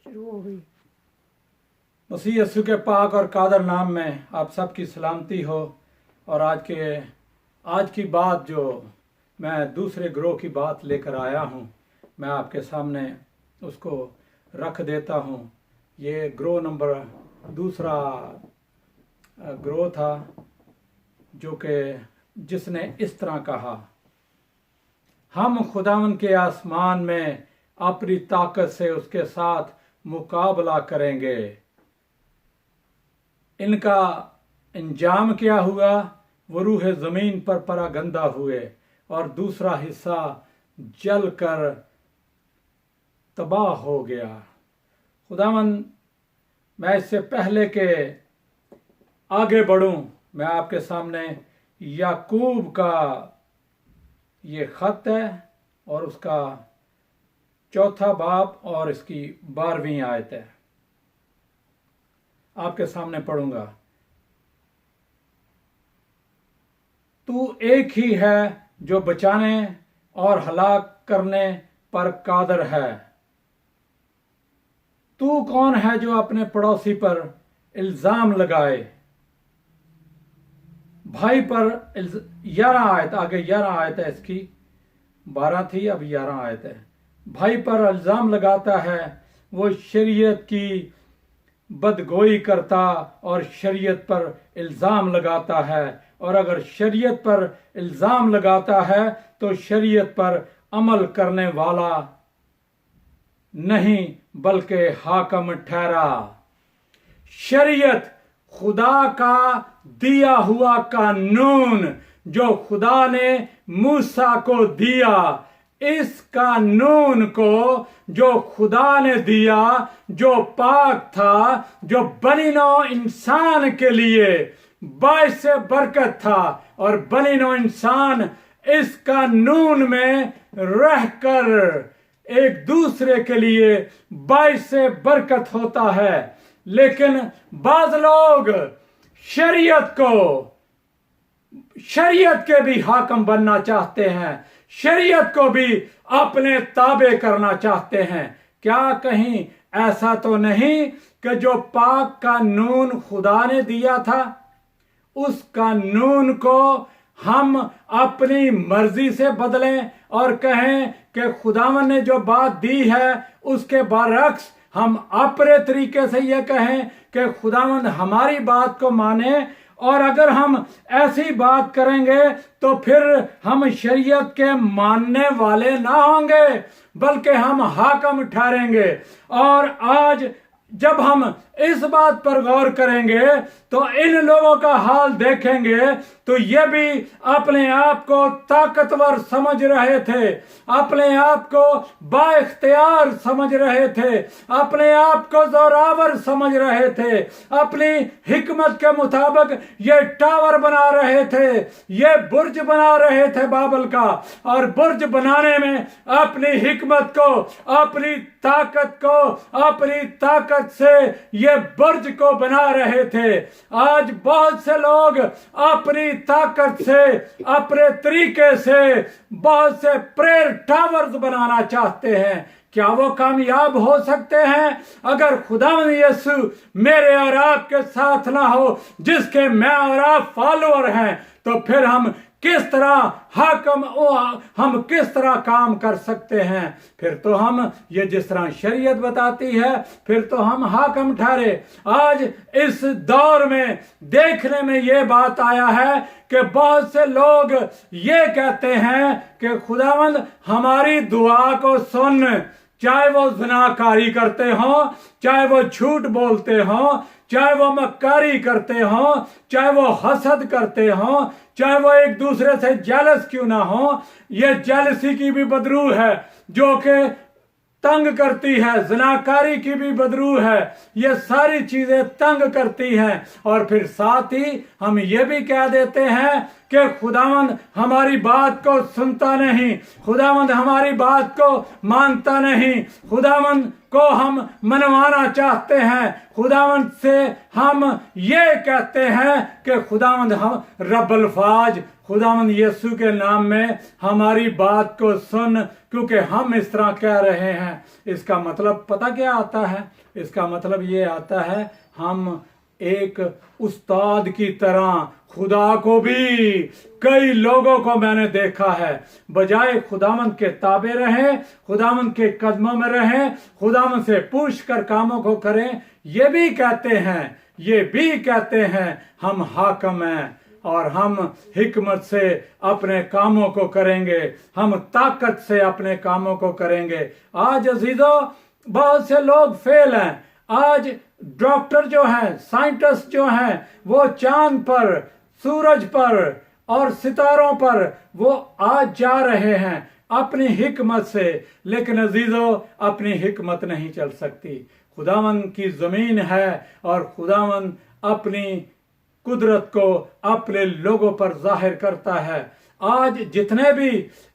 शुरू हो गई। मसीह यीशु के पाक और कादर नाम में आप सबकी सलामती हो। और आज की बात जो मैं दूसरे ग्रोह की बात लेकर आया हूँ, मैं आपके सामने उसको रख देता हूँ। ये ग्रोह नंबर दूसरा ग्रोह था जो कि जिसने इस तरह कहा, हम खुदावन के आसमान में अपनी ताकत से उसके साथ मुकाबला करेंगे। इनका अंजाम क्या हुआ? वो रूह ज़मीन पर परागंदा हुए और दूसरा हिस्सा जलकर तबाह हो गया। खुदावन, मैं इससे पहले के आगे बढ़ूं, मैं आपके सामने याकूब का ये खत है और उसका 4 बाब और इसकी 12वीं आयत है, आपके सामने पढ़ूंगा। तू एक ही है जो बचाने और हलाक करने पर कादर है। तू कौन है जो अपने पड़ोसी पर इल्जाम लगाए? भाई पर 11 आयत, आगे 11 आयत है, इसकी 12 थी, अब 11 आयत है। भाई पर इल्जाम लगाता है वो शरीयत की बदगोई करता और शरीयत पर इल्जाम लगाता है, और अगर शरीयत पर इल्जाम लगाता है तो शरीयत पर अमल करने वाला नहीं बल्कि हाकम ठहरा। शरीयत खुदा का दिया हुआ कानून जो खुदा ने मूसा को दिया, इस कानून को जो खुदा ने दिया, जो पाक था, जो बनी नौ इंसान के लिए बाइस बरकत था, और बनी नौ इंसान इस कानून में रहकर एक दूसरे के लिए बाइस बरकत होता है। लेकिन बाज लोग शरीयत के भी हाकम बनना चाहते हैं, शरीयत को भी अपने ताबे करना चाहते हैं। क्या कहीं ऐसा तो नहीं कि जो पाक कानून खुदा ने दिया था, उस कानून को हम अपनी मर्जी से बदलें और कहें कि खुदावन ने जो बात दी है उसके बरअक्स हम अपने तरीके से यह कहें कि खुदावंद हमारी बात को माने। और अगर हम ऐसी बात करेंगे तो फिर हम शरीयत के मानने वाले ना होंगे बल्कि हम हाकम ठहरेंगे। और आज जब हम इस बात पर गौर करेंगे तो इन लोगों का हाल देखेंगे तो ये भी अपने आप को ताकतवर समझ रहे थे, अपने आप को बाइख्तियार समझ रहे थे, अपने आप को जोरावर समझ रहे थे, अपनी हिकमत के मुताबिक ये टावर बना रहे थे, ये बुर्ज बना रहे थे बाबल का, और बुर्ज बनाने में अपनी हिकमत को, अपनी ताकत को, अपनी ताकत से ये बुर्ज को बना रहे थे। आज बहुत से लोग अपनी ताकत से, अपने तरीके से बहुत से प्रेयर टावर्स बनाना चाहते हैं। क्या वो कामयाब हो सकते हैं? अगर खुदावंद यीशु मेरे और आपके साथ ना हो, जिसके मैं और आप फॉलोअर हैं, तो फिर हम किस तरह काम कर सकते हैं? फिर तो हम ये जिस तरह शरीयत बताती है, फिर तो हम हाकम ठहरे। आज इस दौर में देखने में ये बात आया है कि बहुत से लोग ये कहते हैं कि खुदावंद हमारी दुआ को सुन, चाहे वो ज़िनाकारी करते हो, चाहे वो झूठ बोलते हो, चाहे वो मक्कारी करते हो, चाहे वो हसद करते हो, चाहे वो एक दूसरे से जेलस क्यों ना हो। ये जेलसी की भी बदरू है जो कि तंग करती है, ज़िनाकारी की भी बदरू है, ये सारी चीजें तंग करती हैं। और फिर साथ ही हम ये भी कह देते हैं कि खुदावंद हमारी बात को सुनता नहीं, खुदावंद हमारी बात को मानता नहीं, खुदावंद को हम मनवाना चाहते हैं, खुदावंद से हम ये कहते हैं कि खुदावंद हम रब्बुल फाज, खुदावंद यीशु के नाम में हमारी बात को सुन, क्योंकि हम इस तरह कह रहे हैं। इसका मतलब पता क्या आता है? इसका मतलब ये आता है हम एक उस्ताद की तरह खुदा को भी, कई लोगों को मैंने देखा है, बजाय खुदावंद के ताबे रहें, खुदावंद के कदमों में रहें, खुदावंद से पूछ कर कामों को करें, ये भी कहते हैं हम हाकिम हैं और हम हिकमत से अपने कामों को करेंगे, हम ताकत से अपने कामों को करेंगे। आज अजीजों, बहुत से लोग फेल हैं। आज डॉक्टर जो हैं, साइंटिस्ट जो हैं, वो चांद पर, सूरज पर और सितारों पर वो आज जा रहे हैं अपनी हिकमत से, लेकिन अजीजों अपनी हिकमत नहीं चल सकती। खुदावंद की जमीन है और खुदावंद अपनी कुदरत को अपने लोगों पर जाहिर करता है। आज जितने भी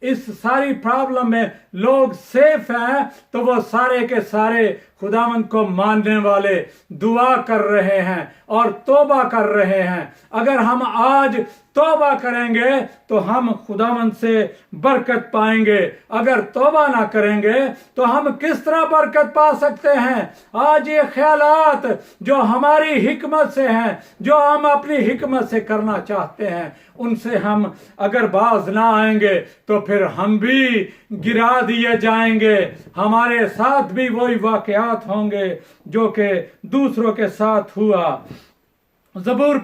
इस सारी प्रॉब्लम में लोग सेफ हैं, तो वो सारे के सारे खुदावंद को मानने वाले दुआ कर रहे हैं और तौबा कर रहे हैं। अगर हम आज तौबा करेंगे तो हम खुदावंद से बरकत पाएंगे, अगर तौबा ना करेंगे तो हम किस तरह बरकत पा सकते हैं? आज ये ख्यालात जो हमारी हिकमत से हैं, जो हम अपनी हिकमत से करना चाहते हैं, उनसे हम अगर बाज ना आएंगे तो फिर हम भी गिरा दिए जाएंगे। हमारे साथ भी वही वाकयात होंगे जो कि दूसरों के साथ हुआ। ज़बूर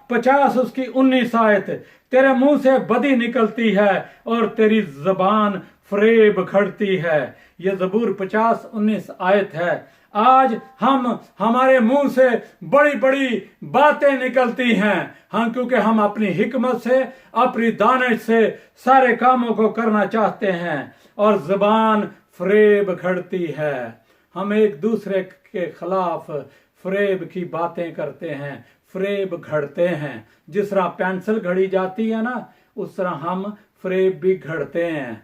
50 उसकी 19 आयत, तेरे मुंह से बदी निकलती है और तेरी जबान फरेब खड़ती है। ये ज़बूर 50-19 आयत है। आज हमारे मुंह से बड़ी बड़ी बातें निकलती हैं, क्योंकि हम अपनी हिकमत से, अपनी दानिश से सारे कामों को करना चाहते हैं और जबान फरेब खड़ती है। हम एक दूसरे के खिलाफ फरेब की बातें करते हैं, फरेब घड़ते हैं। जिस तरह पेंसिल घड़ी जाती है ना, उस तरह हम फरेब भी घड़ते हैं।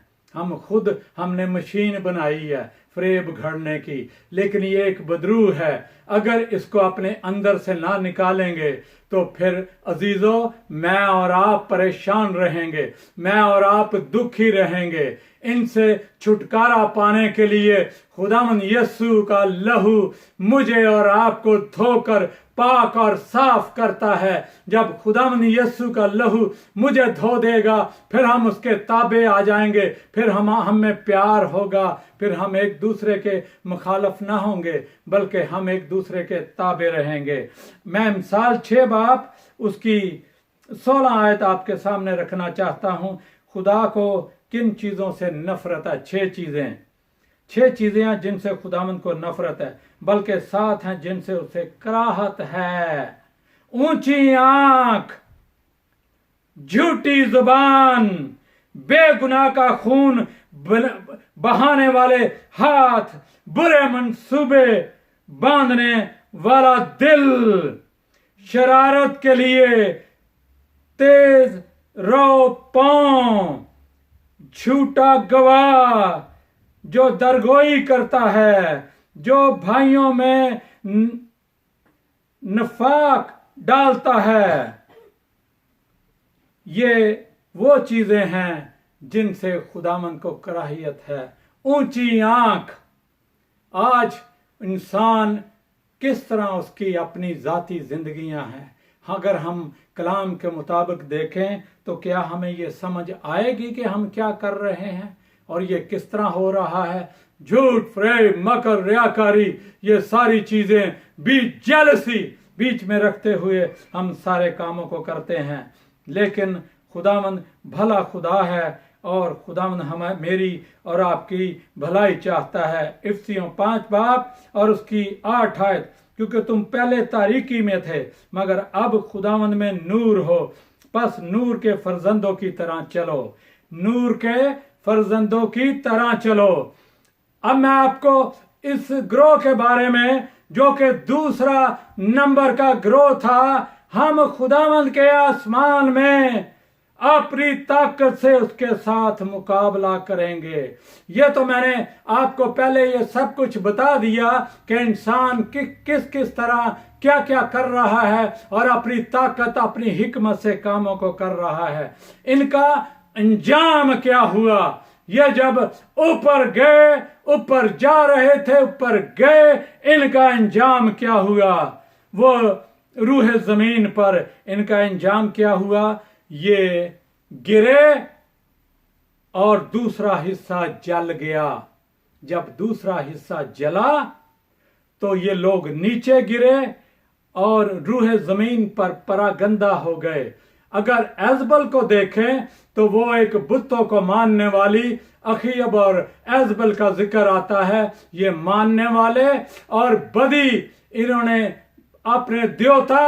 हमने मशीन बनाई है फरेब घड़ने की, लेकिन ये एक बदरू है। अगर इसको अपने अंदर से ना निकालेंगे तो फिर अजीजों मैं और आप परेशान रहेंगे, मैं और आप दुखी रहेंगे। इनसे छुटकारा पाने के लिए खुदावंद यीशु का लहू मुझे और आपको धोकर पाक और साफ करता है। जब खुदावंद यीशु का लहू मुझे धो देगा, फिर हम उसके ताबे आ जाएंगे, फिर हम में प्यार होगा, फिर हम एक दूसरे के मुखालफ ना होंगे, बल्कि हम एक दूसरे के ताबे रहेंगे। मैं मिसाल 6 बाब उसकी 16 आयत आपके सामने रखना चाहता हूं। खुदा को किन चीजों से नफरत है? 6 चीजें हैं जिनसे खुदावंद को नफरत है, बल्कि 7 हैं जिनसे उसे कराहत है। ऊंची आंख, झूठी जुबान, बेगुनाह का खून बहाने वाले हाथ, बुरे मंसूबे बांधने वाला दिल, शरारत के लिए तेज रो पांव, झूठा गवाह, जो दरगोई करता है, जो भाइयों में नफाक डालता है। ये वो चीजें हैं जिनसे खुदावंद को कराहियत है। ऊंची आंख, आज इंसान किस तरह उसकी अपनी जाती जिंदगियां हैं, अगर हम कलाम के मुताबिक देखें तो क्या हमें ये समझ आएगी कि हम क्या कर रहे हैं और ये किस तरह हो रहा है? झूठ, फरेब, मकर, रियाकारी, ये सारी चीजें जेलसी बीच में रखते हुए हम सारे कामों को करते हैं। लेकिन खुदावंद भला खुदा है और खुदावंद मेरी और आपकी भलाई चाहता है। इफसियों 5 बाब और उसकी 8 आयत, क्योंकि तुम पहले तारीकी में थे मगर अब खुदावंद में नूर हो, बस नूर के फर्जंदों की तरह चलो, नूर के फर्जंदों की तरह चलो। अब मैं आपको इस ग्रोह के बारे में, जो कि दूसरा नंबर का ग्रोह था, हम खुदावंद के आसमान में अपनी ताकत से उसके साथ मुकाबला करेंगे। ये तो मैंने आपको पहले ये सब कुछ बता दिया कि इंसान किस किस तरह क्या क्या कर रहा है और अपनी ताकत अपनी हिकमत से कामों को कर रहा है। इनका अंजाम क्या हुआ? ये जब ऊपर गए, ऊपर जा रहे थे, ऊपर गए, इनका अंजाम क्या हुआ? वो रूह जमीन पर इनका अंजाम क्या हुआ? ये गिरे और दूसरा हिस्सा जल गया। जब दूसरा हिस्सा जला तो ये लोग नीचे गिरे और रूह जमीन पर परागंदा हो गए। अगर एजबल को देखें तो वो एक बुतों को मानने वाली, अखीब और एजबल का जिक्र आता है। ये मानने वाले और बदी, इन्होंने अपने देवता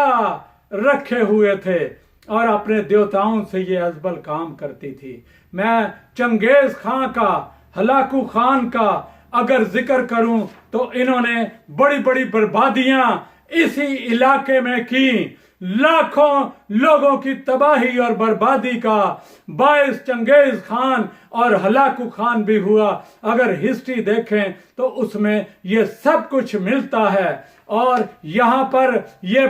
रखे हुए थे और अपने देवताओं से ये एजबल काम करती थी। मैं चंगेज खां का, हलाकू खान का अगर जिक्र करूं तो इन्होंने बड़ी बड़ी बर्बादियां इसी इलाके में की। लाखों लोगों की तबाही और बर्बादी का बायस चंगेज खान और हलाकू खान भी हुआ। अगर हिस्ट्री देखें तो उसमें ये सब कुछ मिलता है। और यहां पर ये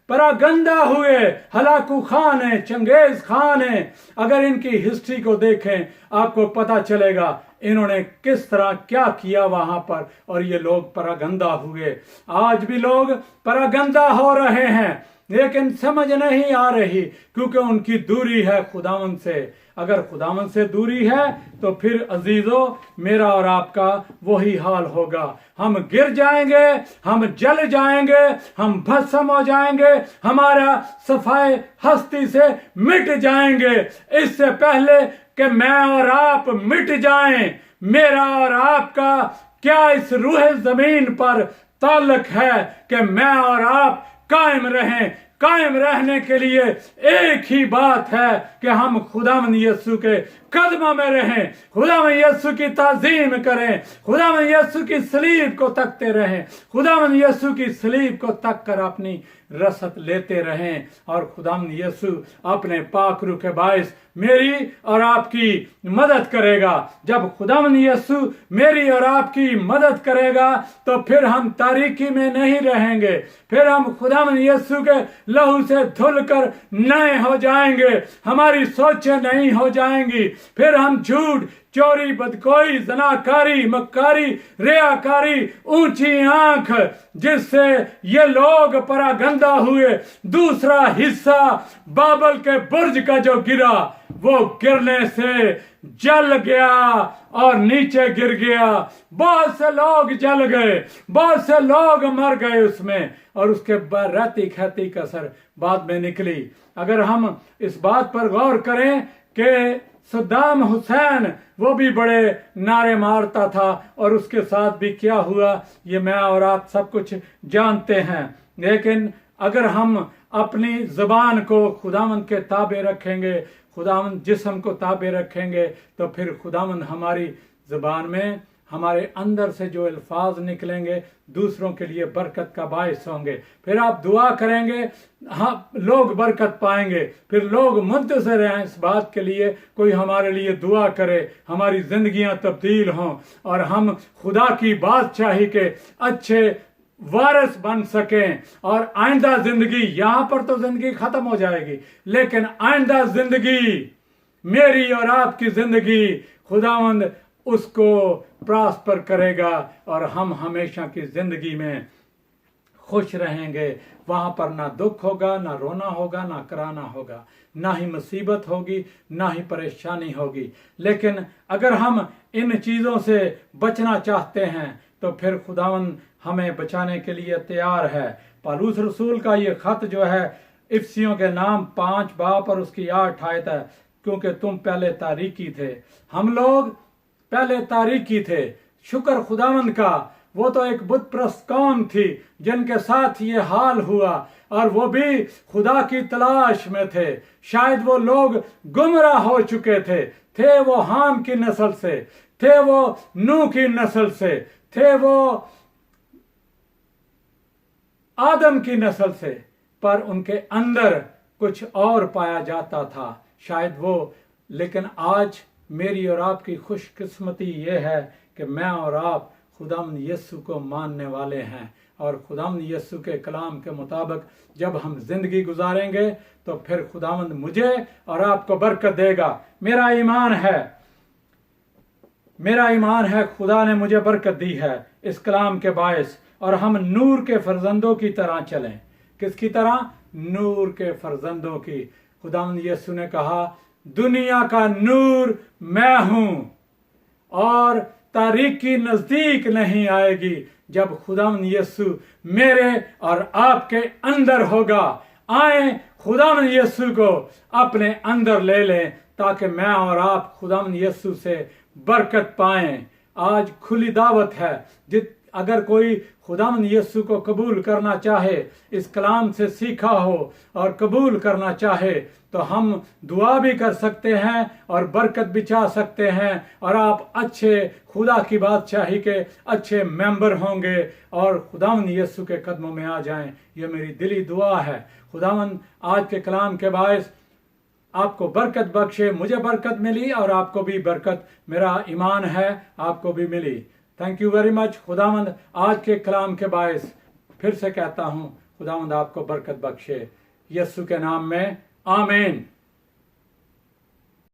परागंदा हुए हलाकू खान है, चंगेज खान है। अगर इनकी हिस्ट्री को देखें आपको पता चलेगा इन्होंने किस तरह क्या किया वहां पर, और ये लोग परागंदा हुए। आज भी लोग परागंदा हो रहे हैं लेकिन समझ नहीं आ रही, क्योंकि उनकी दूरी है खुदावन से। अगर खुदावन से दूरी है तो फिर अजीजों मेरा और आपका वही हाल होगा। हम गिर जाएंगे, हम जल जाएंगे, हम भस्म हो जाएंगे, हमारा सफाई हस्ती से मिट जाएंगे। इससे पहले कि मैं और आप मिट जाएं, मेरा और आपका क्या इस रूह जमीन पर ताल्लुक है कि मैं और आप कायम रहें। कायम रहने के लिए एक ही बात है कि हम खुदावंद यीशु के कदमों में रहें, खुदावंद यीशु की ताजीम करें, खुदावंद यीशु की सलीब को तकते रहें, खुदावंद यीशु की सलीब को तक कर अपनी रसद लेते रहें। और खुदावंद यीशु अपने पाक रूह के बायस मेरी और आपकी मदद करेगा। जब खुदावंद यीशु मेरी और आपकी मदद करेगा तो फिर हम तारीकी में नहीं रहेंगे, फिर हम खुदावंद यीशु के लहू से धुलकर नए हो जाएंगे, हमारी सोचें नहीं हो जाएंगी। फिर हम झूठ, चोरी, बदकोई, जनाकारी, मक्कारी, रियाकारी, ऊंची आंख, जिससे ये लोग परागंदा हुए। दूसरा हिस्सा बाबल के बुर्ज का जो गिरा, वो गिरने से जल गया और नीचे गिर गया। बहुत से लोग जल गए, बहुत से लोग मर गए उसमें, और उसके बाद रहती खेती कसर बाद में निकली। अगर हम इस बात पर गौर करें कि सद्दाम हुसैन वो भी बड़े नारे मारता था और उसके साथ भी क्या हुआ ये मैं और आप सब कुछ जानते हैं। लेकिन अगर हम अपनी जुबान को खुदावंद के ताबे रखेंगे, खुदावंद जिस्म को ताबे रखेंगे, तो फिर खुदावंद हमारी जुबान में, हमारे अंदर से जो अल्फाज निकलेंगे दूसरों के लिए बरकत का बायस होंगे। फिर आप दुआ करेंगे, हाँ, लोग बरकत पाएंगे। फिर लोग मुंतज़िर हैं इस बात के लिए कोई हमारे लिए दुआ करे, हमारी जिंदगियां तब्दील हों और हम खुदा की बादशाही के अच्छे वारिस बन सकें। और आइंदा जिंदगी, यहां पर तो जिंदगी खत्म हो जाएगी, लेकिन आइंदा जिंदगी, मेरी और आपकी जिंदगी, खुदावंद उसको प्रॉस्पर करेगा और हम हमेशा की जिंदगी में खुश रहेंगे। वहां पर ना दुख होगा, ना रोना होगा, ना कराना होगा, ना ही मुसीबत होगी, ना ही परेशानी होगी। लेकिन अगर हम इन चीजों से बचना चाहते हैं तो फिर खुदावंद हमें बचाने के लिए तैयार है। पौलुस रसूल का ये खत जो है इफिसियों के नाम 5 बाब और उसकी 8 आयत है, क्योंकि तुम पहले तारीकी थे, हम लोग पहले तारीकी थे। शुक्र खुदावंद का, वो तो एक बुत प्रस्त कौम थी जिनके साथ ये हाल हुआ, और वो भी खुदा की तलाश में थे। शायद वो लोग गुमराह हो चुके थे वो हाम की नस्ल से, थे वो नूह की नस्ल से, थे वो आदम की नस्ल से, पर उनके अंदर कुछ और पाया जाता था शायद वो, लेकिन आज मेरी और आपकी खुशकिस्मती ये है कि मैं और आप खुदावंद यीशु को मानने वाले हैं, और खुदावंद यीशु के कलाम के मुताबिक जब हम जिंदगी गुजारेंगे तो फिर खुदावंद मुझे और आपको बरकत देगा। मेरा ईमान है खुदा ने मुझे बरकत दी है इस कलाम के बायस, और हम नूर के फर्जंदों की तरह चलें। किसकी तरह? नूर के फर्जंदों की। खुदावंद यीशु ने कहा, दुनिया का नूर मैं हूं और तारीकी नजदीक नहीं आएगी जब खुदावंद यीशु मेरे और आपके अंदर होगा। आए खुदावंद यीशु को अपने अंदर ले लें ताकि मैं और आप खुदावंद यीशु से बरकत पाएं। आज खुली दावत है, अगर कोई खुदावंद यीशु को कबूल करना चाहे, इस कलाम से सीखा हो और कबूल करना चाहे, तो हम दुआ भी कर सकते हैं और बरकत भी चाह सकते हैं, और आप अच्छे खुदा की बादशाही के अच्छे मेंबर होंगे और खुदावंद यीशु के कदमों में आ जाएं। ये मेरी दिली दुआ है। खुदावंद आज के कलाम के बायस आपको बरकत बख्शे। मुझे बरकत मिली और आपको भी बरकत, मेरा ईमान है, आपको भी मिली। Thank you very much. खुदावंद आज के कलाम के बायस फिर से कहता हूँ, खुदावंद आपको बरकत बख्शे, यीशु के नाम में, आमीन।